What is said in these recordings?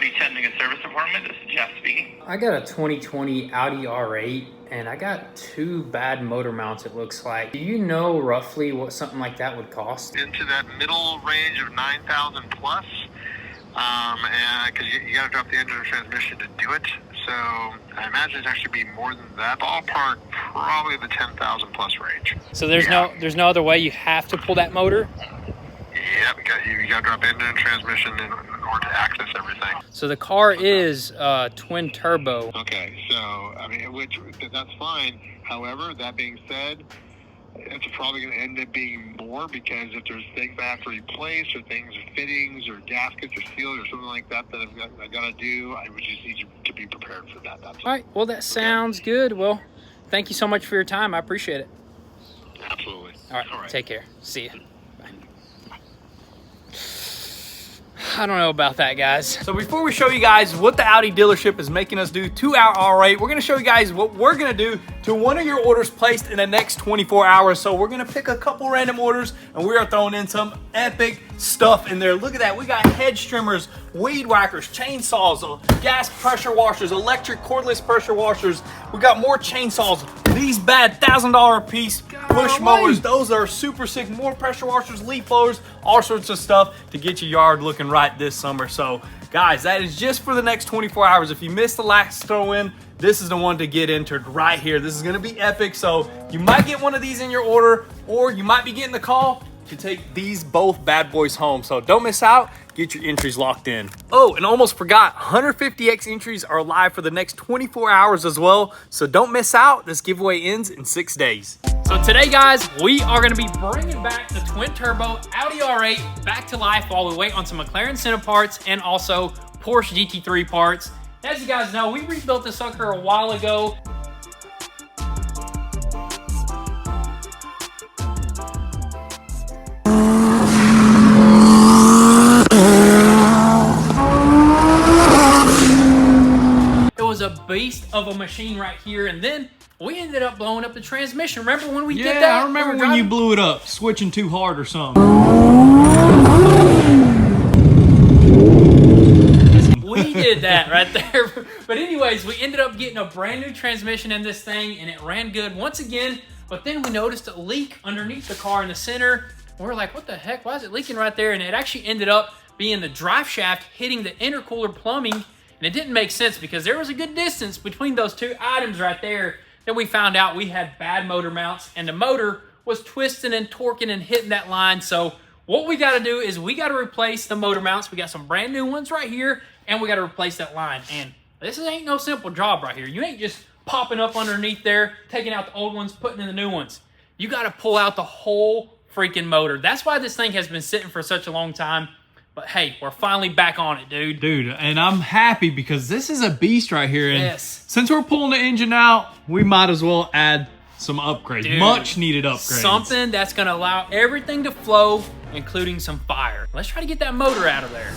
Audi attending a service appointment. This is Jeff speaking. I got a 2020 Audi R8 and I got 2 bad motor mounts, it looks like. Do you know roughly what something like that would cost? Into that middle range of 9,000 plus, and because you got to drop the engine and transmission to do it. So I imagine it's actually be more than that. Ballpark, probably the 10,000 plus range. So there's no other way. You have to pull that motor. Yeah, because you got to drop engine and transmission in order to access everything. So the car is twin turbo. Okay, so I mean, that's fine. However, that being said, it's probably going to end up being more because if there's things I have to replace or things or fittings or gaskets or seals or something like that I got to do, I would just need you to be prepared for that. That's all right. Well, that sounds good. Well, thank you so much for your time. I appreciate it. Absolutely. All right. Take care. See you. I don't know about that, guys. So before we show you guys what the Audi dealership is making us do to our R8, we're gonna show you guys what we're gonna do to one of your orders placed in the next 24 hours. So we're gonna pick a couple random orders and we are throwing in some epic stuff in there. Look at that, we got hedge trimmers, weed whackers, chainsaws, gas pressure washers, electric cordless pressure washers. We got more chainsaws, these bad $1,000 a piece push mowers. Those are super sick. More pressure washers, leaf blowers, all sorts of stuff to get your yard looking right this summer. So guys, that is just for the next 24 hours. If you missed the last throw in, this is the one to get entered right here. This is gonna be epic. So you might get one of these in your order, or you might be getting the call to take these both bad boys home. So don't miss out. Get your entries locked in. Oh, and almost forgot, 150X entries are live for the next 24 hours as well. So don't miss out. This giveaway ends in 6 days. So today, guys, we are going to be bringing back the twin turbo Audi R8 back to life while we wait on some McLaren Senna parts and also Porsche GT3 parts. As you guys know, we rebuilt this sucker a while ago. A beast of a machine right here, and then we ended up blowing up the transmission. Remember when we did that? Yeah, I remember when you blew it up, switching too hard or something. We did that right there. But anyways, we ended up getting a brand new transmission in this thing, and it ran good once again. But then we noticed a leak underneath the car in the center. We're like, what the heck? Why is it leaking right there? And it actually ended up being the drive shaft hitting the intercooler plumbing. And it didn't make sense because there was a good distance between those two items right there. Then we found out we had bad motor mounts and the motor was twisting and torquing and hitting that line. So what we got to do is we got to replace the motor mounts. We got some brand new ones right here and we got to replace that line. And this ain't no simple job right here. You ain't just popping up underneath there, taking out the old ones, putting in the new ones. You got to pull out the whole freaking motor. That's why this thing has been sitting for such a long time. But hey, we're finally back on it, dude. Dude, and I'm happy because this is a beast right here. And yes. Since we're pulling the engine out, we might as well add some upgrades. Dude, much needed upgrades. Something that's gonna allow everything to flow, including some fire. Let's try to get that motor out of there.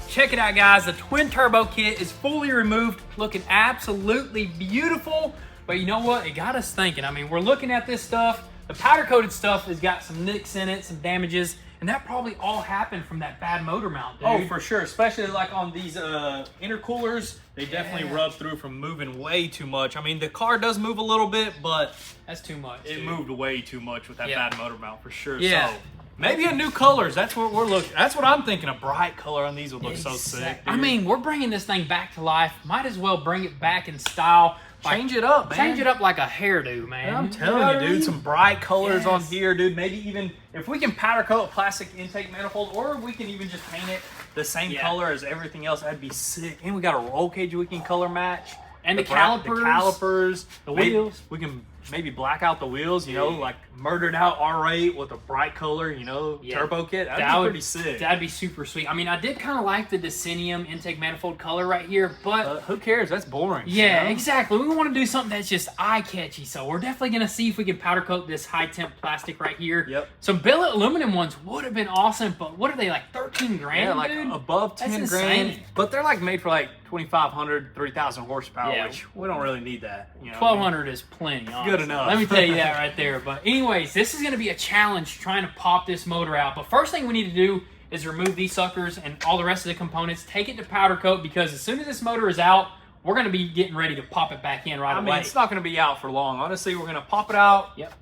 Check it out, guys. The twin turbo kit is fully removed, looking absolutely beautiful. But you know what? It got us thinking. I mean, we're looking at this stuff. The powder coated stuff has got some nicks in it, some damages. And that probably all happened from that bad motor mount, dude. Oh, for sure. Especially like on these intercoolers, they definitely rub through from moving way too much. I mean, the car does move a little bit, but that's too much. It dude. moved way too much with that bad motor mount for sure. Yeah. So maybe a new colors. That's what we're looking. That's what I'm thinking. A bright color on these would look so sick. Dude. I mean, we're bringing this thing back to life. Might as well bring it back in style. Change it up, man. Change it up like a hairdo, man. I'm telling you, dude, some bright colors on here, dude. Maybe even if we can powder coat a plastic intake manifold, or we can even just paint it the same color as everything else, that'd be sick. And we got a roll cage we can color match. And the calipers, the wheels. We can maybe black out the wheels, you know, like murdered out R8 with a bright color, you know, turbo kit. That'd be pretty sick. That'd be super sweet. I mean, I did kind of like the Decennium intake manifold color right here, but who cares? That's boring. Yeah, you know? exactly. We want to do something that's just eye-catchy, so we're definitely going to see if we can powder coat this high-temp plastic right here. Yep. Some billet aluminum ones would have been awesome, but what are they, like 13 grand, Yeah, like dude? above 10 grand. But they're like made for like 2,500, 3,000 horsepower, which we don't really need that. You know 1,200 is plenty, honestly. Good enough. Let me tell you that right there. But anyways, this is going to be a challenge trying to pop this motor out. But first thing we need to do is remove these suckers and all the rest of the components, take it to powder coat, because as soon as this motor is out, we're going to be getting ready to pop it back in right away. I mean, it's not going to be out for long. Honestly, we're going to pop it out. Yep.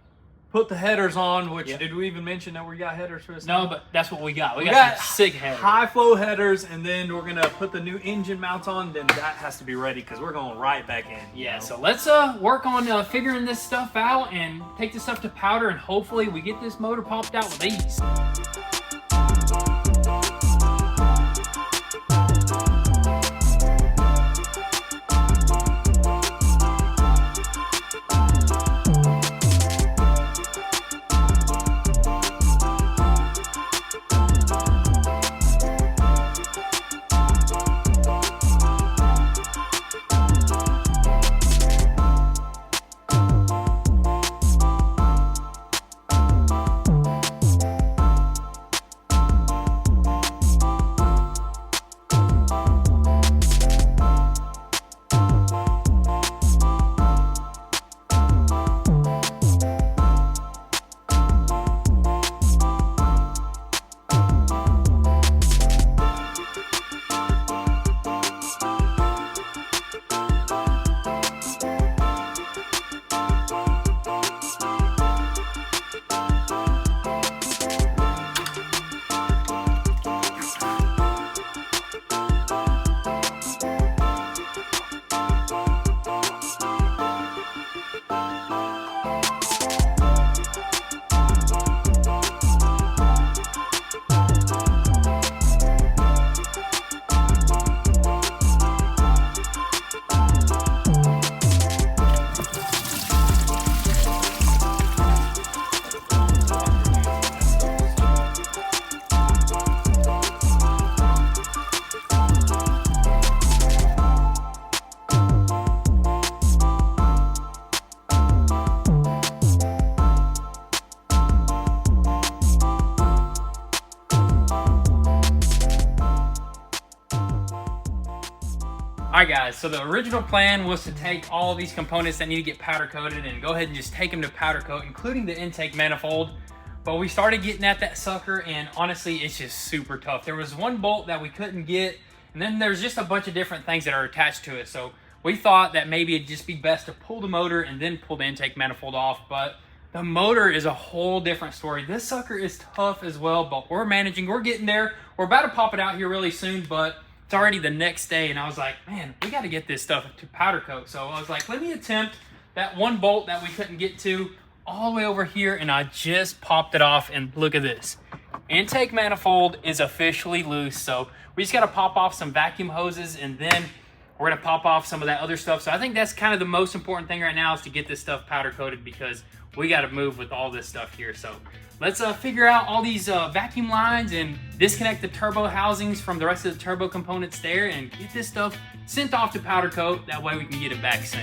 Put the headers on, which did we even mention that we got headers for this? No, but that's what we got. We got some sick headers. High flow headers, and then we're going to put the new engine mounts on. Then that has to be ready because we're going right back in. Yeah, so let's work on figuring this stuff out and take this stuff to powder, and hopefully we get this motor popped out with ease. Alright guys, so the original plan was to take all these components that need to get powder coated and go ahead and just take them to powder coat, including the intake manifold. But we started getting at that sucker, and honestly, it's just super tough. There was one bolt that we couldn't get, and then there's just a bunch of different things that are attached to it. So we thought that maybe it'd just be best to pull the motor and then pull the intake manifold off, but the motor is a whole different story. This sucker is tough as well, but we're managing, we're getting there. We're about to pop it out here really soon, but it's already the next day, and I was like, man, we got to get this stuff to powder coat. So I was like, let me attempt that one bolt that we couldn't get to all the way over here, and I just popped it off, and look at this. Intake manifold is officially loose, so we just got to pop off some vacuum hoses, and then we're going to pop off some of that other stuff. So I think that's kind of the most important thing right now is to get this stuff powder coated, because we got to move with all this stuff here. So let's figure out all these vacuum lines and disconnect the turbo housings from the rest of the turbo components there and get this stuff sent off to powder coat. That way we can get it back soon.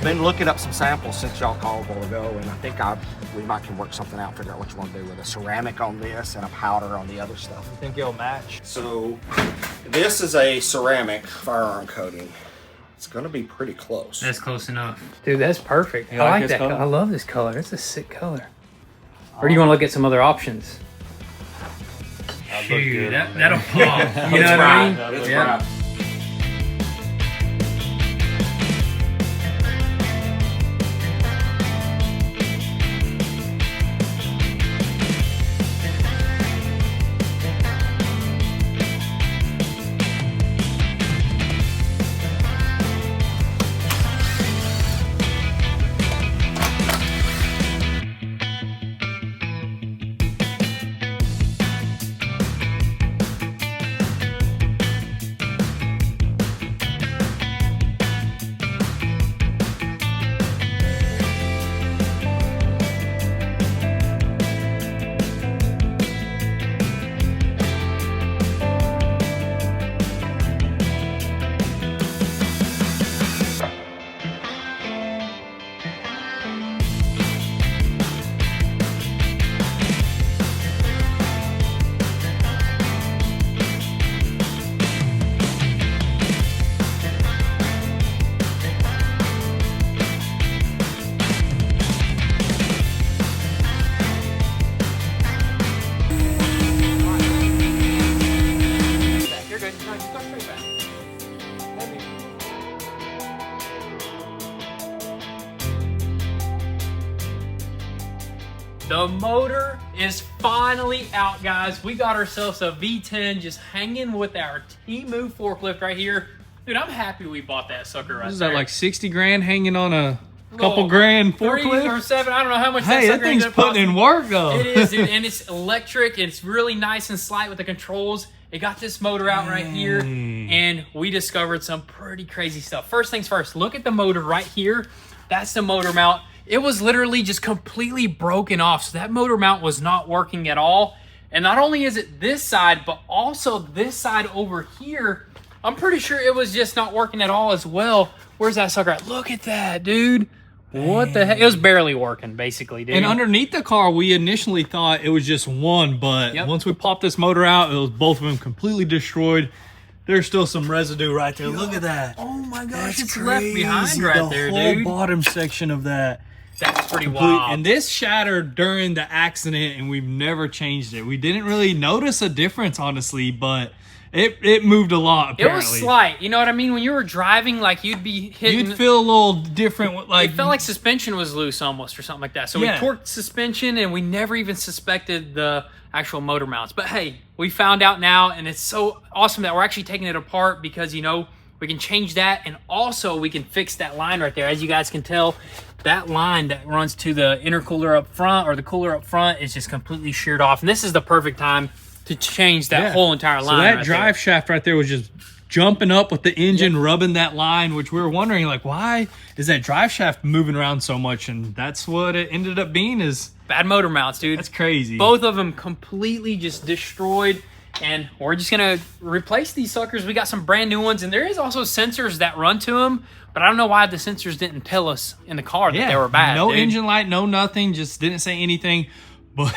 I've been looking up some samples since y'all called a while ago, and I think we might can work something out, figure out what you want to do with a ceramic on this and a powder on the other stuff. I think it'll match. So this is a ceramic firearm coating. It's gonna be pretty close. That's close enough. Dude, that's perfect. You I like like this that color? I love this color. It's a sick color. Or do you want to look at some other options? Shoot, that'll pop. You know what I mean? It's Yeah. right. You're good. No, you go straight back. The motor is finally out, guys. We got ourselves a V10 just hanging with our T-Move forklift right here. Dude, I'm happy we bought that sucker right Is there. that like 60 grand hanging on a couple Little grand 3 or forklift? 7, I don't know how much Hey, that that sucker thing's ended up putting costing. in work though. It is, dude, and it's electric. It's really nice and slight with the controls. It got this motor out right here, and we discovered some pretty crazy stuff. First things first, look at the motor right here. That's the motor mount. It was literally just completely broken off, so that motor mount was not working at all. And not only is it this side, but also this side over here, I'm pretty sure it was just not working at all as well. Where's that sucker at? Look at that, dude. What the heck? It was barely working, basically, dude. And underneath the car, we initially thought it was just one, but Yep. once we popped this motor out, it was both of them completely destroyed. There's still some residue right there. Look at that. Oh my gosh, That's it's left behind crazy. right the there, whole dude. bottom section of that. That's pretty Complete- wild. And this shattered during the accident, and we've never changed it. We didn't really notice a difference, honestly, but it moved a lot, It apparently. was slight. You know what I mean? When you were driving, like you'd be hitting. You'd feel a little different. Like, it felt like suspension was loose almost, or something like that. So Yeah. we torqued suspension, and we never even suspected the actual motor mounts. But hey, we found out now, and it's so awesome that we're actually taking it apart because, you know, we can change that, and also we can fix that line right there. As you guys can tell, that line that runs to the intercooler up front, or the cooler up front, is just completely sheared off. And this is the perfect time to change that whole entire line. So that right drive there. shaft right there was just jumping up with the engine, rubbing that line, which we were wondering, like, why is that drive shaft moving around so much? And that's what it ended up being. Is Bad motor mounts, dude. that's crazy. Both of them completely just destroyed, and we're just gonna replace these suckers. We got some brand new ones, and there is also sensors that run to them, but I don't know why the sensors didn't tell us in the car that they were bad. No dude. engine light, no nothing. Just didn't say anything. But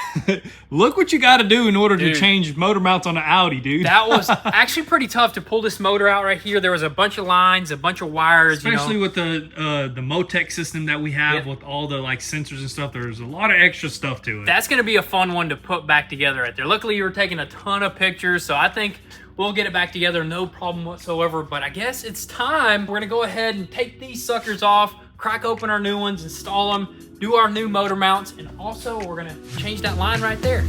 look what you got to do in order Dude. to change motor mounts on an Audi, dude. That was actually pretty tough to pull this motor out right here. There was a bunch of lines, a bunch of wires, Especially you know. with the Motec system that we have Yeah. with all the like sensors and stuff. There's a lot of extra stuff to it. That's gonna be a fun one to put back together right there. Luckily, you were taking a ton of pictures, so I think we'll get it back together, no problem whatsoever. But I guess it's time. We're gonna go ahead and take these suckers off, crack open our new ones, install them, do our new motor mounts, and also we're gonna change that line right there.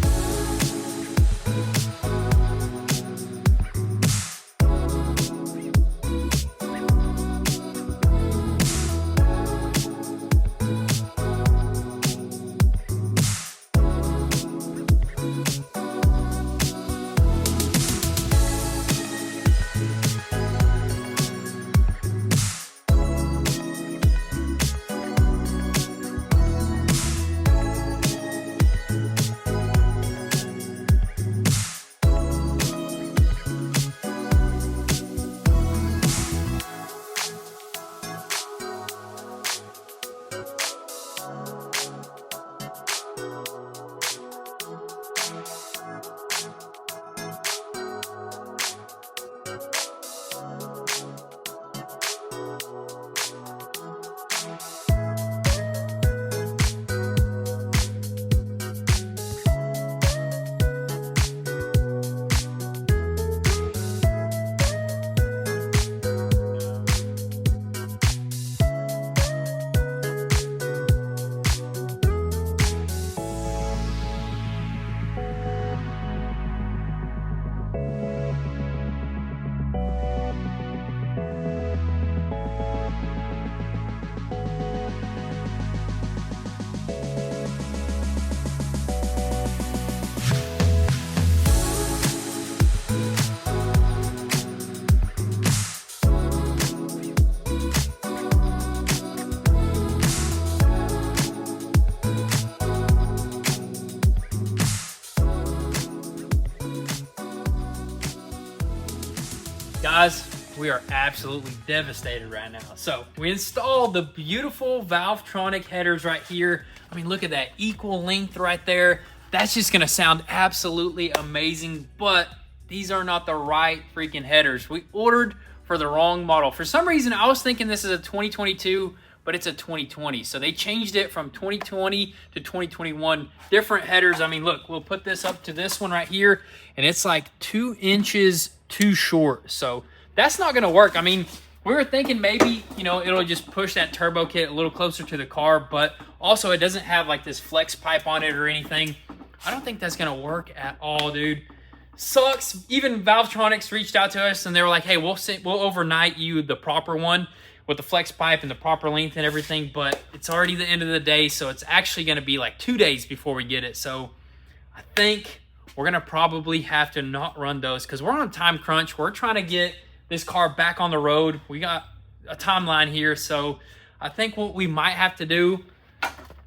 Guys, we are absolutely devastated right now. So we installed the beautiful Valvetronic headers right here. I mean, look at that equal length right there. That's just gonna sound absolutely amazing, but these are not the right freaking headers. We ordered for the wrong model. For some reason, I was thinking this is a 2022, but it's a 2020. So they changed it from 2020 to 2021. Different headers. I mean, look, we'll put this up to this one right here, and it's like 2 inches too short. So that's not gonna work. I mean, we were thinking maybe, you know, it'll just push that turbo kit a little closer to the car, but also it doesn't have like this flex pipe on it or anything. I don't think that's gonna work at all, dude. Sucks. Even Valvetronics reached out to us and they were like, hey, we'll overnight you the proper one with the flex pipe and the proper length and everything, but it's already the end of the day, so it's actually gonna be like 2 days before we get it. So I think we're gonna probably have to not run those because we're on a time crunch. We're trying to get this car back on the road. We got a timeline here, so I think what we might have to do,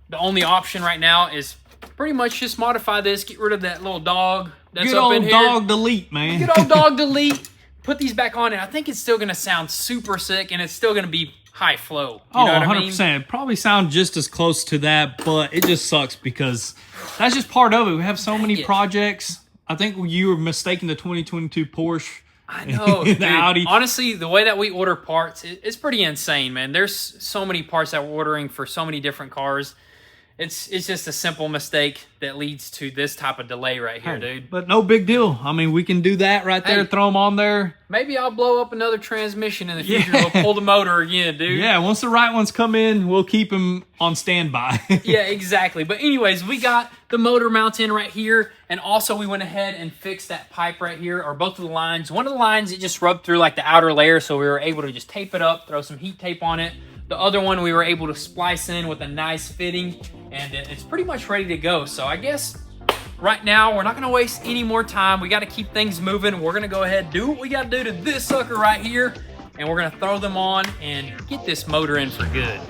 the only option right now is pretty much just modify this, get rid of that little dog that's Good up old in here. dog delete, man. Good old dog delete. Put these back on, and I think it's still gonna sound super sick, and it's still gonna be high flow. You know what I mean? 100%. Probably sound just as close to that, but it just sucks because that's just part of it. We have so many projects. I think you were mistaking the 2022 Porsche. I know, the dude. Audi. Honestly, the way that we order parts, it's pretty insane, man. There's so many parts that we're ordering for so many different cars. It's just a simple mistake that leads to this type of delay right here, dude. But no big deal. I mean, we can do that right there, throw them on there. Maybe I'll blow up another transmission in the future. We'll pull the motor again, dude. Yeah, once the right ones come in, we'll keep them on standby. Yeah, exactly. But anyways, we got the motor mounts in right here, and also we went ahead and fixed that pipe right here, or both of the lines. One of the lines, it just rubbed through like the outer layer, so we were able to just tape it up, throw some heat tape on it. The other one we were able to splice in with a nice fitting, and it's pretty much ready to go. So I guess right now we're not gonna waste any more time. We gotta keep things moving. We're gonna go ahead and do what we gotta do to this sucker right here, and we're gonna throw them on and get this motor in for good.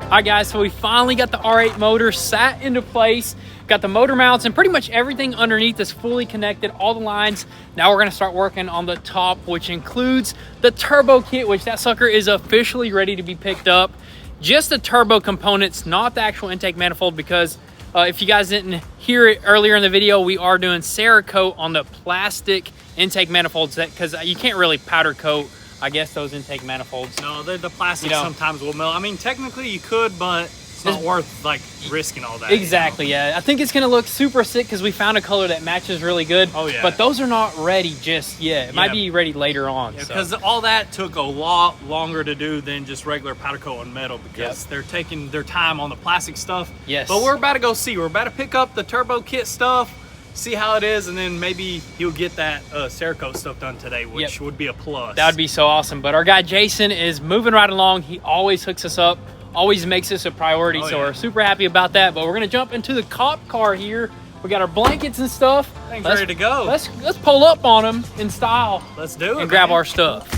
All right, guys, so we finally got the R8 motor sat into place, got the motor mounts, and pretty much everything underneath is fully connected, all the lines. Now we're gonna start working on the top, which includes the turbo kit, which that sucker is officially ready to be picked up. Just the turbo components, not the actual intake manifold, because if you guys didn't hear it earlier in the video, we are doing Cerakote on the plastic intake manifolds, because you can't really powder coat, I guess, those intake manifolds. No, the plastic sometimes will melt. I mean, technically you could, but it's not worth like risking all that. Exactly, yeah. I think it's gonna look super sick because we found a color that matches really good. Oh yeah. But those are not ready just yet. It might be ready later on. Because all that took a lot longer to do than just regular powder coat on metal, because they're taking their time on the plastic stuff. Yes. But we're about to go see. We're about to pick up the turbo kit stuff, see how it is, and then maybe he'll get that Cerakote stuff done today, which would be a plus. That would be so awesome. But our guy Jason is moving right along. He always hooks us up, always makes this a priority. So we're super happy about that. But we're gonna jump into the cop car here. We got our blankets and stuff. Things ready to go. Let's pull up on them in style. Let's do it. And grab our stuff.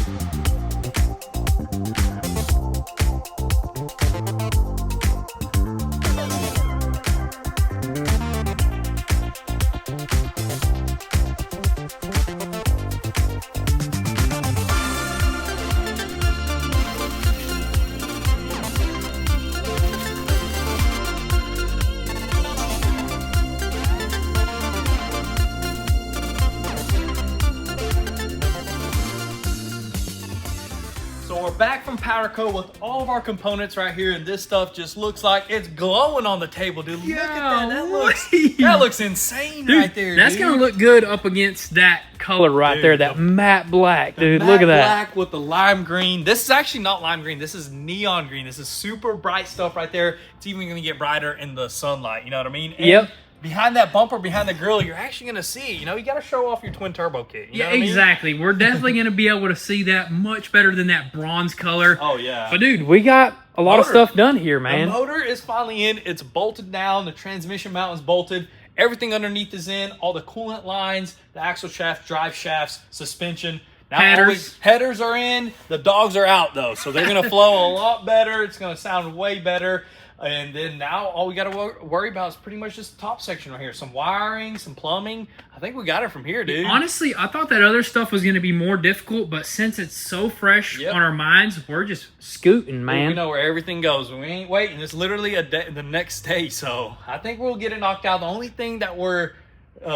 So we're back from powder coat with all of our components right here, and this stuff just looks like it's glowing on the table, dude. Look at that. That looks insane, dude, right there. That's gonna look good up against that color right there, that matte black, dude. Matte look at that. Black with the lime green. This is actually not lime green. This is neon green. This is super bright stuff right there. It's even gonna get brighter in the sunlight. You know what I mean? And yep. behind that bumper, behind the grill, you're actually going to see, you know, you got to show off your twin turbo kit. You know what exactly. I mean? We're definitely going to be able to see that much better than that bronze color. Oh, yeah. But, dude, we got a lot of stuff done here, man. The motor is finally in. It's bolted down. The transmission mount is bolted. Everything underneath is in. All the coolant lines, the axle shaft, drive shafts, suspension. Now headers are in. The dogs are out, though. So they're going to flow a lot better. It's going to sound way better. And then now all we got to worry about is pretty much just the top section right here. Some wiring, some plumbing. I think we got it from here, dude. Honestly, I thought that other stuff was going to be more difficult, but since it's so fresh on our minds, we're just scooting, man. We know where everything goes. We ain't waiting. It's literally the next day. So I think we'll get it knocked out. The only thing that we're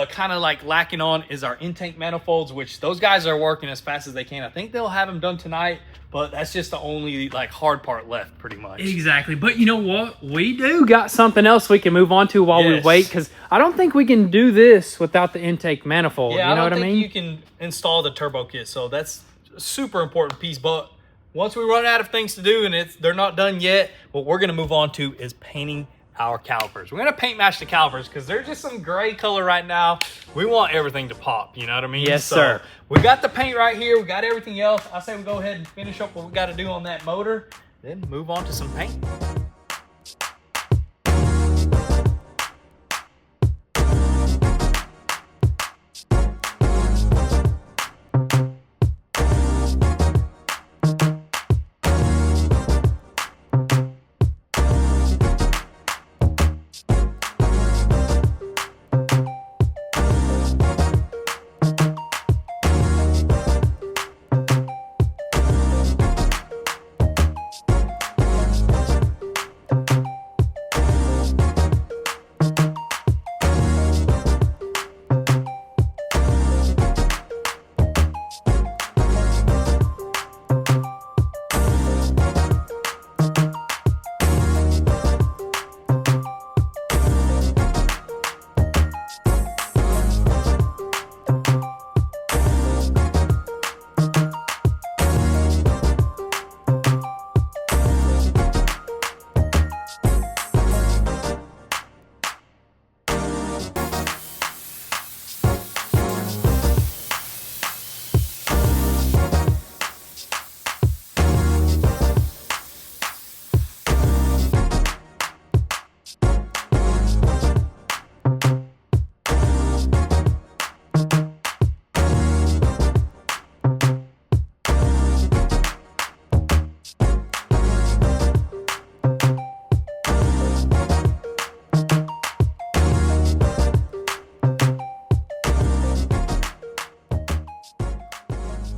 kind of like lacking on is our intake manifolds, which those guys are working as fast as they can. I think they'll have them done tonight. But that's just the only like hard part left, pretty much. Exactly. But you know what? We do got something else we can move on to while we wait, because I don't think we can do this without the intake manifold. Yeah, you know what I mean? I don't think you can install the turbo kit, so that's a super important piece. But once we run out of things to do and they're not done yet, what we're going to move on to is painting our calipers. We're going to paint match the calipers because they're just some gray color right now. We want everything to pop, you know what I mean? Yes, sir. We got the paint right here. We got everything else. I say we go ahead and finish up what we got to do on that motor, then move on to some paint.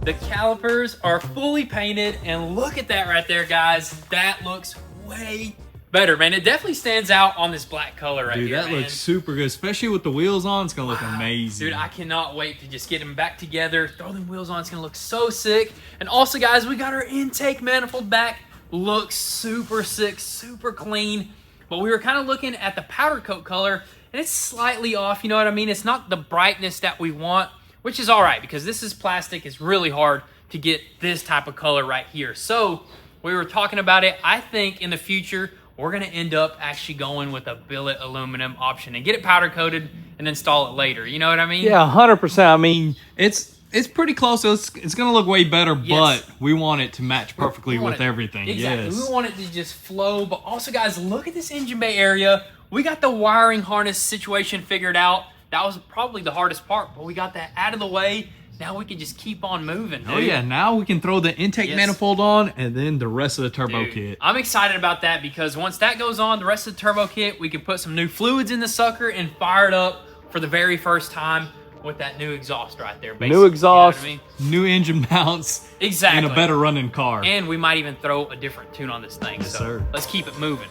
The calipers are fully painted, and look at that right there, guys. That looks way better, man. It definitely stands out on this black color right here, Dude, that looks super good, especially with the wheels on. It's gonna look amazing. Dude, I cannot wait to just get them back together, throw them wheels on. It's gonna look so sick. And also, guys, we got our intake manifold back. Looks super sick, super clean. But we were kind of looking at the powder coat color, and it's slightly off, you know what I mean? It's not the brightness that we want, which is all right because this is plastic. It's really hard to get this type of color right here. So we were talking about it. I think in the future, we're gonna end up actually going with a billet aluminum option and get it powder coated and install it later. You know what I mean? Yeah, 100%. I mean, it's pretty close. So it's gonna look way better, but we want it to match perfectly with everything. Exactly. Yes. We want it to just flow. But also, guys, look at this engine bay area. We got the wiring harness situation figured out. That was probably the hardest part, but we got that out of the way. Now we can just keep on moving, dude. Oh yeah, now we can throw the intake manifold on and then the rest of the turbo kit. I'm excited about that because once that goes on, the rest of the turbo kit, we can put some new fluids in the sucker and fire it up for the very first time with that new exhaust right there. Basically. New exhaust, you know what I mean? new engine mounts, exactly, and a better running car. And we might even throw a different tune on this thing. Yes, so sir. Let's keep it moving.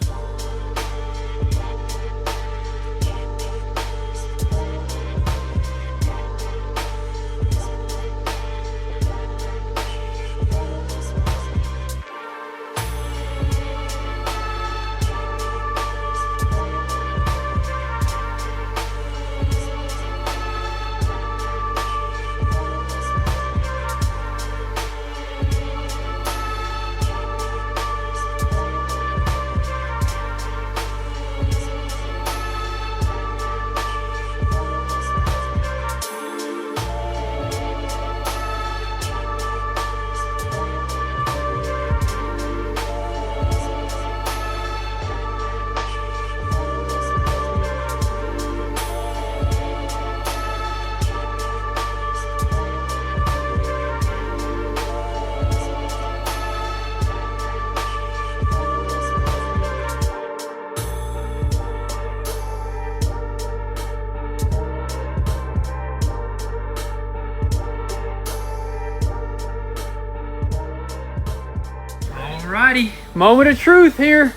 Alrighty, moment of truth here.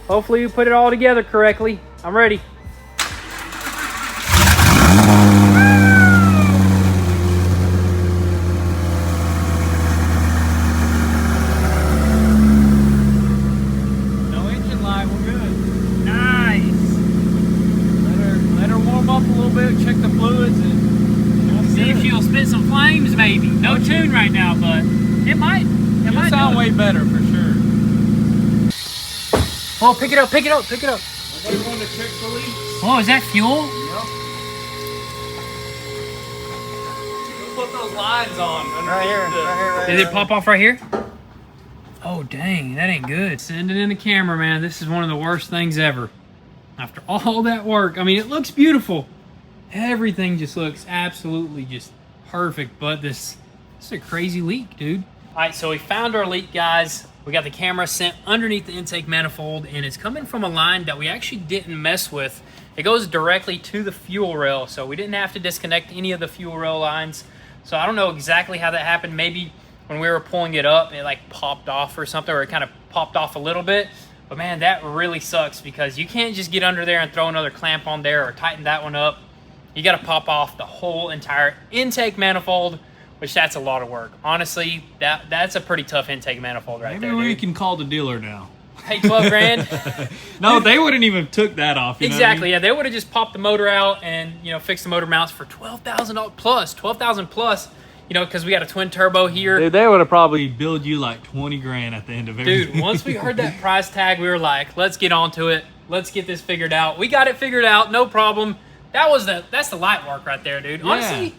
Hopefully we put it all together correctly. I'm ready. No engine light, we're good. Nice. Let her warm up a little bit, check the fluids, and see if she'll spit some flames maybe. No tune right now, but it might. It might sound way better for sure. Oh, pick it up, pick it up, pick it up. We're going to check the leaks. Oh, is that fuel? Yep. We'll put those lines on. Right here. Did it pop off right here? Oh, dang, that ain't good. Send it in the camera, man. This is one of the worst things ever. After all that work, I mean, it looks beautiful. Everything just looks absolutely just perfect, but this is a crazy leak, dude. All right, so we found our leak, guys. We got the camera sent underneath the intake manifold, and it's coming from a line that we actually didn't mess with. It goes directly to the fuel rail, so we didn't have to disconnect any of the fuel rail lines. So I don't know exactly how that happened. Maybe when we were pulling it up, it like popped off or something, or it kind of popped off a little bit. But man, that really sucks because you can't just get under there and throw another clamp on there or tighten that one up. You got to pop off the whole entire intake manifold, which that's a lot of work. Honestly, that's a pretty tough intake manifold right there, Maybe we dude. can call the dealer now. Hey, 12 grand. No, they wouldn't even took that off. You know what I Exactly. mean? Yeah, they would have just popped the motor out and, you know, fixed the motor mounts for $12,000 plus, $12,000 plus, you know, because we got a twin turbo here. Dude, they would have probably billed you like 20 grand at the end of everything. Dude, once we heard that price tag, we were like, let's get onto it. Let's get this figured out. We got it figured out, no problem. That's the light work right there, dude. Yeah. Honestly,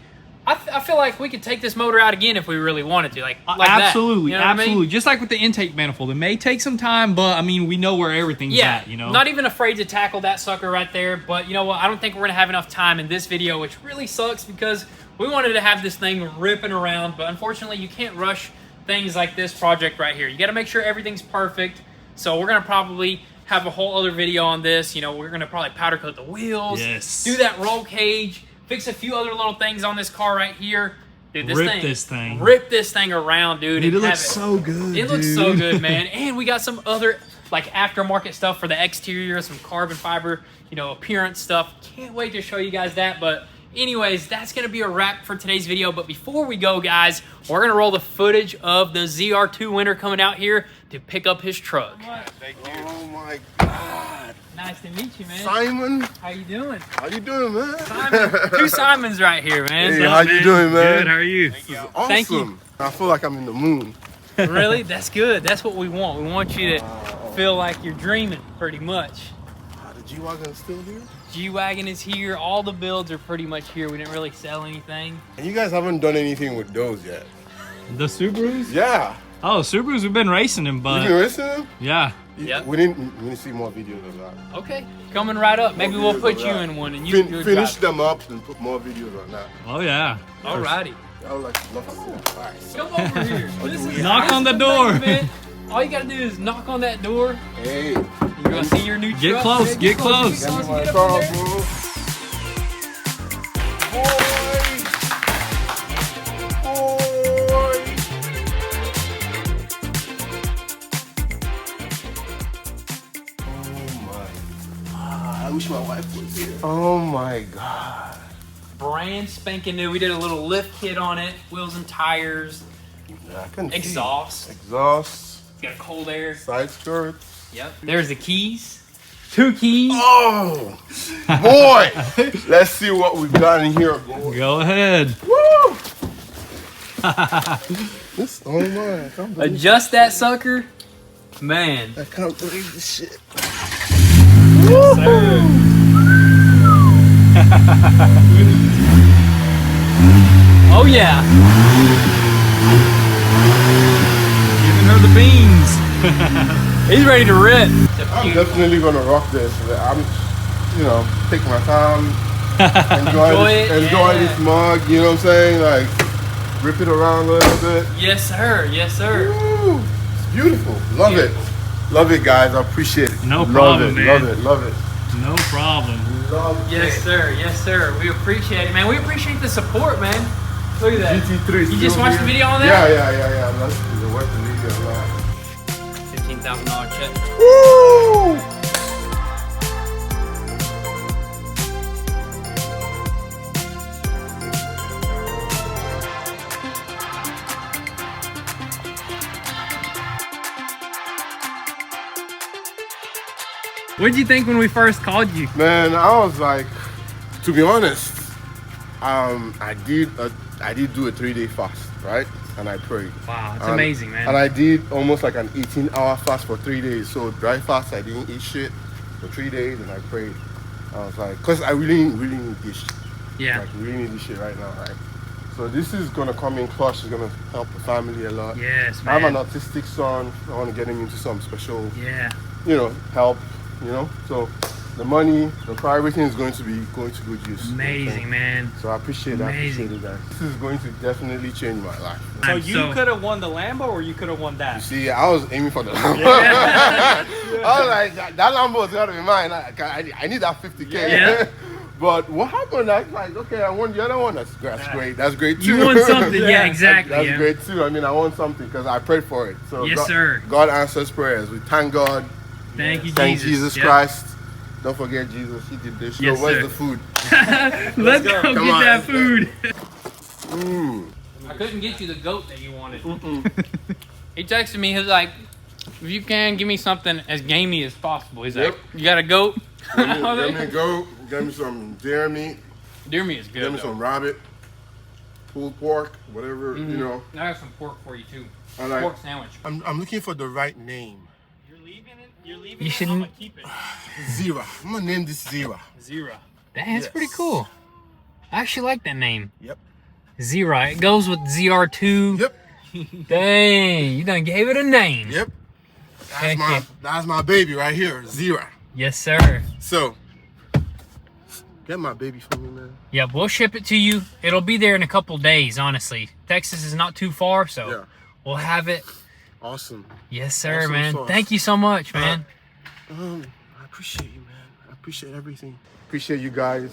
I feel like we could take this motor out again if we really wanted to, like absolutely, that. You know what I absolutely. mean? Just like with the intake manifold, it may take some time, but I mean, we know where everything's at. You know, not even afraid to tackle that sucker right there. But you know what? I don't think we're gonna have enough time in this video, which really sucks because we wanted to have this thing ripping around, but unfortunately, you can't rush things like this project right here. You got to make sure everything's perfect. So we're gonna probably have a whole other video on this. You know, we're gonna probably powder coat the wheels, Yes. do that roll cage, fix a few other little things on this car right here. Dude, Rip this thing. Rip this thing around, dude. Dude, and it have looks so good. It looks so good, man. And we got some other like aftermarket stuff for the exterior, some carbon fiber, you know, appearance stuff. Can't wait to show you guys that. But anyways, that's gonna be a wrap for today's video. But before we go, guys, we're gonna roll the footage of the ZR2 winner coming out here to pick up his truck. Thank you. Oh my God. Nice to meet you, man. Simon, How you doing? how you doing, man? Simon. Two Simons right here, man. Hey, how you doing, man? Good. How are you? Awesome. Thank you. I feel like I'm in the moon. Really? That's good. That's what we want. We want you to feel like you're dreaming, pretty much. The G-Wagon still here? G-Wagon is here. All the builds are pretty much here. We didn't really sell anything. And you guys haven't done anything with those yet? The Subarus? Yeah. Oh, Subarus, we've been racing them, You but been racing them? yeah. Yep. We need to see more videos of that. Okay, coming right up. Maybe we'll put you in one and you Finish them up and put more videos on that. Oh yeah. Alrighty. I would like to love to see that. All right, so. Come over here. This is- Knock this on is the door. thing, man. All you gotta do is knock on that door. Hey, You're gonna see your new Get truck. close, man. get close. give me my Get up car, in there. bro. I wish my wife was here. Oh my God. Brand spanking new. We did a little lift kit on it. Wheels and tires. I can Exhaust. Exhaust. It's got cold air. Side skirts. Yep. There's the keys. 2 keys. Oh, boy. Let's see what we've got in here, boy. Go ahead. Woo! This, oh my, I can't believe, Adjust that sucker. Man. I can't believe this shit. Oh yeah. Giving her the beans. He's ready to rip. I'm definitely gonna rock this. I'm, you know, take my time, enjoy this mug. You know what I'm saying? Like, rip it around a little bit. Yes, sir. Yes, sir. Woo! It's beautiful. Love it. Love it, guys. I appreciate it. No love problem, it. man. Love it. Love it. No problem. Love Yes, it. sir. Yes, sir. We appreciate it, man. We appreciate the support, man. Look at that. GT3. You just still watched the here. video on that? Yeah. That's the worth the video. Man. $100,000 check. Woo! What did you think when we first called you? Man, I was like, to be honest, I did do a 3-day fast, right? And I prayed. Wow, it's And- amazing, man. And I did almost like an 18-hour fast for 3 days. So dry fast, I didn't eat shit for 3 days, and I prayed. I was like, cause I really need this. Yeah. Like, really need this shit right now, right? So this is gonna come in clutch. It's gonna help the family a lot. Yes, I have man. an autistic son. I want to get him into some special, Yeah. help. So the money, the car, everything is going to go to good use. Amazing, man. So I appreciate that. I Amazing. appreciate it, guys. This is going to definitely change my life. So you could have won the Lambo, or you could have won You that. see, I was aiming for the Lambo. I was like, that Lambo is gotta be mine. I need that 50K. Yeah. But what happened? I was like, okay, I won the other one. That's great. That's great too. You won something. Yeah, exactly. That's yeah. great too. I mean, I won something because I prayed for it. So Yes, God, sir. God answers prayers. We thank God. Thank you, Thank Jesus. Jesus Yep. Christ. Don't forget Jesus. He did this. Yes, so where's sir. the food? Let's go Come get on. that food. Mm. I couldn't get you the goat that you wanted. He texted me. He was like, "If you can, give me something as gamey as possible." He's Yep. like, "You got a goat?" Get me a goat. Get me some deer meat. Deer meat is good. Get me though. some rabbit, pulled pork, whatever, I got some pork for you too. I like- Pork sandwich. I'm looking for the right name. You're leaving it. You're leaving You it. shouldn't- I'm gonna keep it. Zira. I'm gonna name this Zira. Zero. That's pretty cool. I actually like that name. Yep. Zira. It goes with ZR2. Yep. Dang, you done gave it a name. Yep. Heck yeah. That's my baby right here, Zira. Yes, sir. So, get my baby for me, man. Yep, we'll ship it to you. It'll be there in a couple days, honestly. Texas is not too far, so Yeah. we'll have it. Awesome. Yes, sir, Awesome man. sauce. Thank you so much, man. I appreciate you, man. I appreciate everything. Appreciate you guys.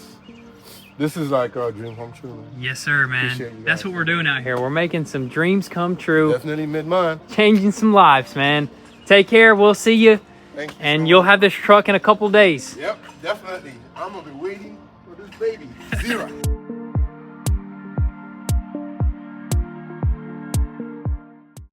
This is like a dream come true, man. Yes, sir, man. Appreciate you That's guys. what we're doing out here. We're making some dreams come true, Definitely made mine. changing some lives, man. Take care. We'll see you, Thank you. and so you'll much. have this truck in a couple days. Yep, definitely. I'm gonna be waiting for this baby, Zira.